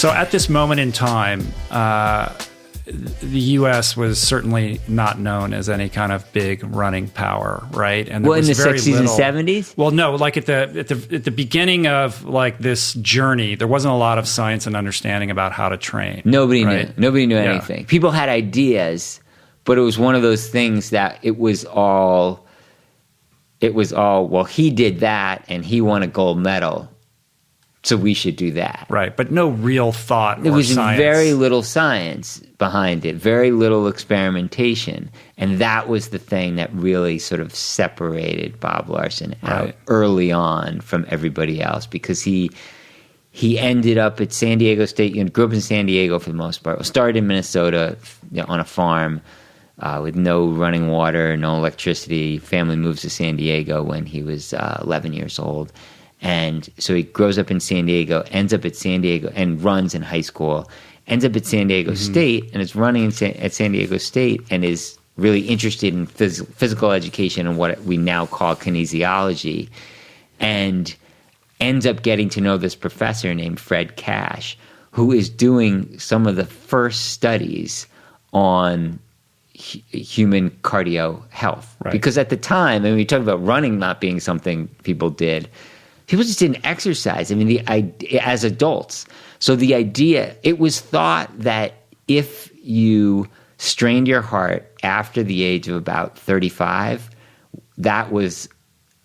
So at this moment in time, the U.S. was certainly not known as any kind of big running power, right? And well, in the 60s and 70s? Well, no, like at the beginning of like this journey, there wasn't a lot of science and understanding about how to train. Nobody knew anything. People had ideas, but it was one of those things that it was all, well, he did that and he won a gold medal, so we should do that. Right, but no real thought There was science. very little science behind it, very little experimentation. And that was the thing that really sort of separated Bob Larsen out early on from everybody else, because he ended up at San Diego State, grew up in San Diego for the most part, started in Minnesota on a farm with no running water, no electricity. Family moves to San Diego when he was 11 years old. And so he grows up in San Diego, ends up at San Diego, and runs in high school, ends up at San Diego State, and is running at San Diego State, and is really interested in physical education and what we now call kinesiology, and ends up getting to know this professor named Fred Cash, who is doing some of the first studies on human cardio health. Right. Because at the time, we talk about running not being something people did, people just didn't exercise. As adults. So the idea, it was thought that if you strained your heart after the age of about 35, that was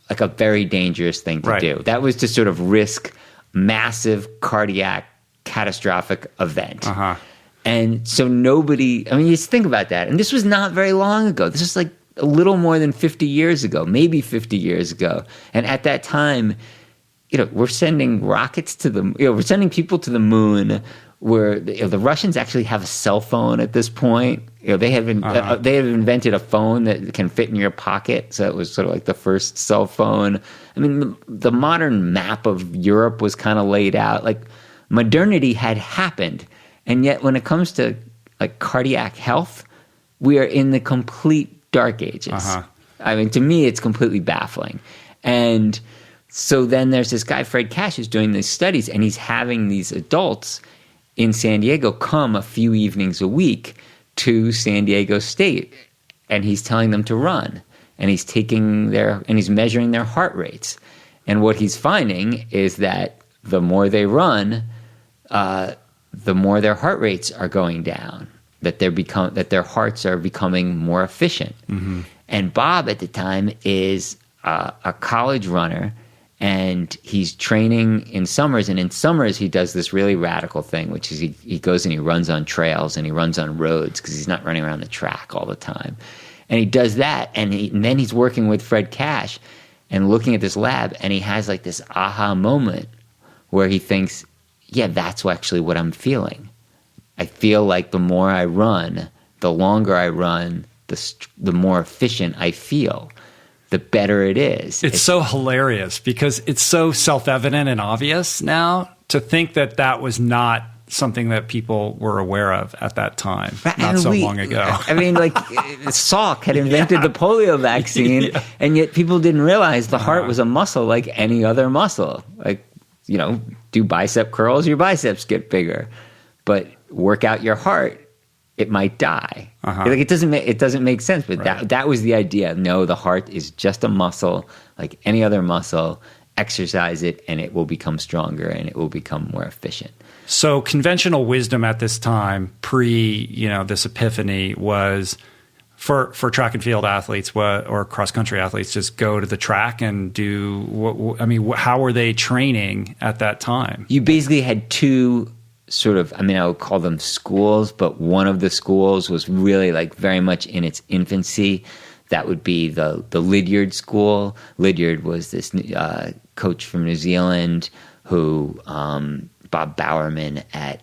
like a very dangerous thing to do. That was to sort of risk massive cardiac catastrophic event. And so nobody, just think about that. And this was not very long ago. This was like a little more than 50 years ago, maybe 50 years ago. And at that time, we're sending rockets to the, we're sending people to the moon. Where the Russians actually have a cell phone at this point. They have invented a phone that can fit in your pocket. So it was sort of like the first cell phone. The modern map of Europe was kind of laid out. Like modernity had happened, and yet when it comes to like cardiac health, we are in the complete dark ages. To me, it's completely baffling. And so then there's this guy, Fred Cash, who's doing these studies, and he's having these adults in San Diego come a few evenings a week to San Diego State, and he's telling them to run, and he's he's measuring their heart rates. And what he's finding is that the more they run, the more their heart rates are going down, that their hearts are becoming more efficient. And Bob at the time is a college runner, and he's training in summers, and in summers he does this really radical thing, which is he goes and he runs on trails and he runs on roads because he's not running around the track all the time. And he does that, and then he's working with Fred Cash and looking at this lab, and he has like this aha moment where he thinks, yeah, that's actually what I'm feeling. I feel like the more I run, the longer I run, the more efficient I feel, the better it is. It's so hilarious because it's so self-evident and obvious now to think that that was not something that people were aware of at that time, not so long ago. Salk had invented the polio vaccine, and yet people didn't realize the heart was a muscle like any other muscle. Like, do bicep curls, your biceps get bigger. But work out your heart, it might die. Like it doesn't make sense, but that was the idea. No, the heart is just a muscle like any other muscle. Exercise it, and it will become stronger, and it will become more efficient. So conventional wisdom at this time, this epiphany, was for track and field athletes or cross country athletes, just go to the track and do. How were they training at that time? You basically had two sort of, I would call them schools, but one of the schools was really like very much in its infancy. That would be the Lydiard school. Lydiard was this coach from New Zealand who Bob Bowerman at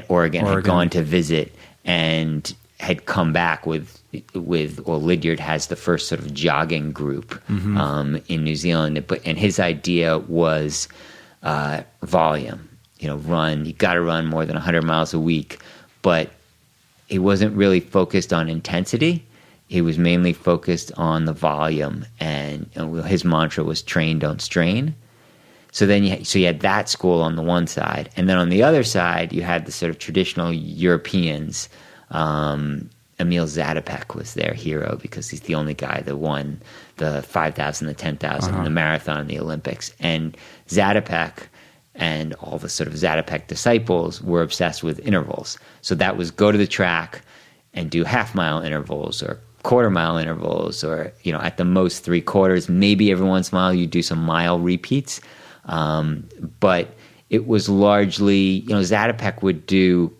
Oregon had gone to visit and had come back with Lydiard has the first sort of jogging group in New Zealand. And his idea was volume. You got to run more than 100 miles a week, but he wasn't really focused on intensity. He was mainly focused on the volume, and his mantra was train, don't strain. So then you had that school on the one side, and then on the other side you had the sort of traditional Europeans. Emil Zatopek was their hero because he's the only guy that won the 5,000, the 10,000, the marathon, and the Olympics. And Zatopek and all the sort of Zatopek disciples were obsessed with intervals. So that was go to the track and do half-mile intervals or quarter-mile intervals, or at the most 3/4. Maybe every once in a while you do some mile repeats. But it was largely, Zatopek would do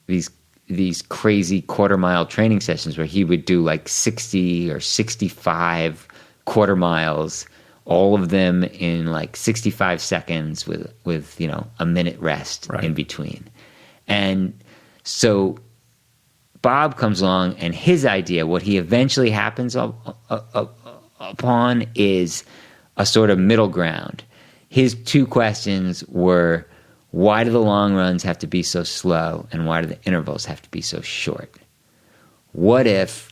these crazy quarter-mile training sessions where he would do like 60 or 65 quarter miles, all of them in like 65 seconds with a minute rest in between. And so Bob comes along, and his idea, what he eventually happens upon, is a sort of middle ground. His two questions were, why do the long runs have to be so slow, and why do the intervals have to be so short? What if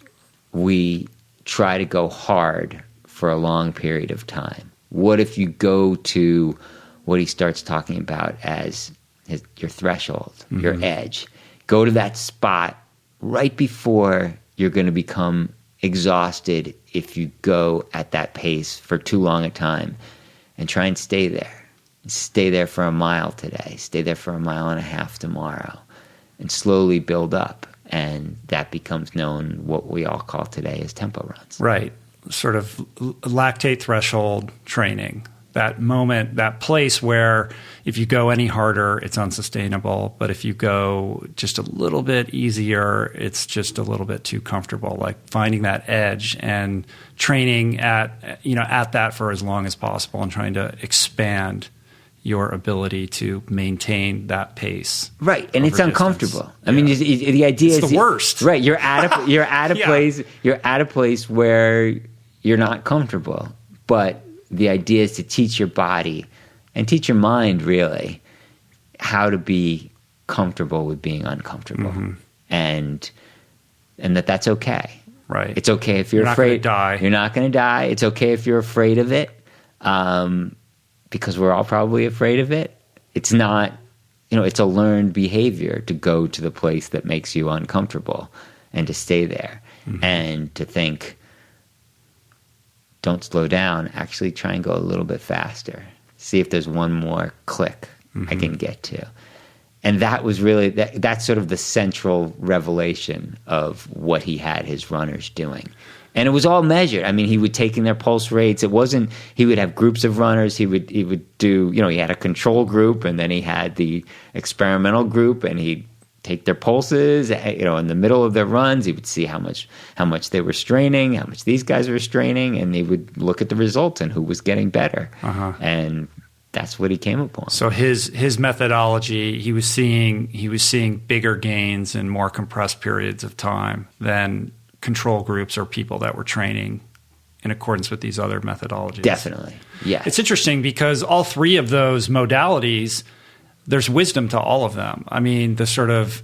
we try to go hard for a long period of time? What if you go to what he starts talking about as your threshold, your edge? Go to that spot right before you're going to become exhausted if you go at that pace for too long a time, and try and stay there. Stay there for a mile today. Stay there for a mile and a half tomorrow, and slowly build up. And that becomes known, what we all call today, as tempo runs. Right. Sort of lactate threshold training. That moment, that place where if you go any harder, it's unsustainable. But if you go just a little bit easier, it's just a little bit too comfortable. Like finding that edge and training at that for as long as possible, and trying to expand your ability to maintain that pace. Right, and it's uncomfortable. I mean, the idea is the worst. Right, you're at a place where you're not comfortable. But the idea is to teach your body and teach your mind, really, how to be comfortable with being uncomfortable, and that's okay. Right, it's okay if you're afraid. You're not going to die. It's okay if you're afraid of it. Because we're all probably afraid of it. It's not, it's a learned behavior to go to the place that makes you uncomfortable and to stay there and to think, don't slow down, actually try and go a little bit faster. See if there's one more click I can get to. And that was really, that's sort of the central revelation of what he had his runners doing. And it was all measured. I mean, he would take in their pulse rates. It wasn't, he would have groups of runners. He would do, he had a control group, and then he had the experimental group, and he'd take their pulses, in the middle of their runs. He would see how much they were straining, how much these guys were straining, and he would look at the results and who was getting better. And that's what he came upon. So his methodology, he was seeing bigger gains in more compressed periods of time than control groups or people that were training in accordance with these other methodologies. Definitely, yeah. It's interesting because all three of those modalities, there's wisdom to all of them. I mean, the sort of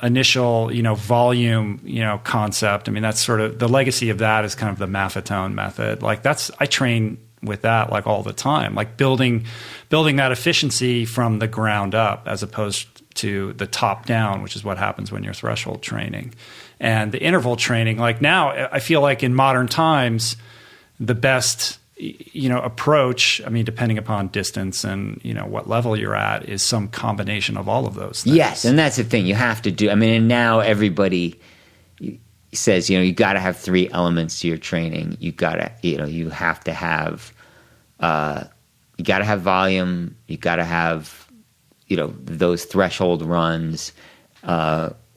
initial, volume, concept. I mean, that's sort of the legacy of that is kind of the Maffetone method. Like I train with that like all the time, like building that efficiency from the ground up as opposed to the top down, which is what happens when you're threshold training. And the interval training, like now, I feel like in modern times, the best, approach, I mean, depending upon distance and, what level you're at, is some combination of all of those things. Yes, and that's the thing you have to do. I mean, and now everybody says, you got to have three elements to your training. You got to, you have to have, you got to have volume. You got to have, those threshold runs,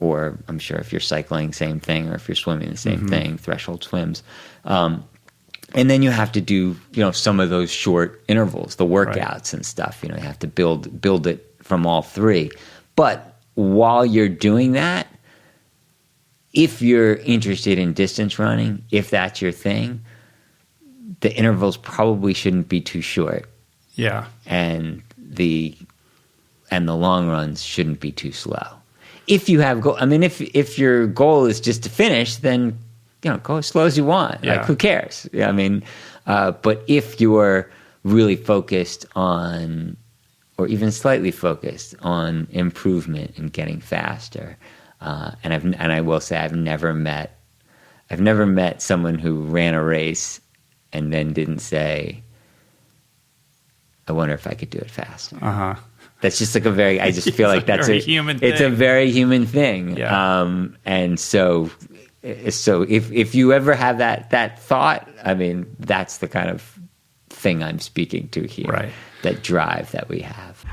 or I'm sure if you're cycling, same thing, or if you're swimming, the same thing, threshold swims. And then you have to do, some of those short intervals, the workouts and stuff. You have to build it from all three. But while you're doing that, if you're interested in distance running, if that's your thing, the intervals probably shouldn't be too short. Yeah. And the long runs shouldn't be too slow. If you have if your goal is just to finish, then go as slow as you want. Yeah. Like, who cares? I mean, but if your really focused on, or even slightly focused on, improvement and getting faster. And I will say I've never met someone who ran a race and then didn't say, I wonder if I could do it faster. That's just like I just feel like that's a human thing. It's a very human thing. Yeah. And so if you ever have that thought, I mean, that's the kind of thing I'm speaking to here. Right. That drive that we have.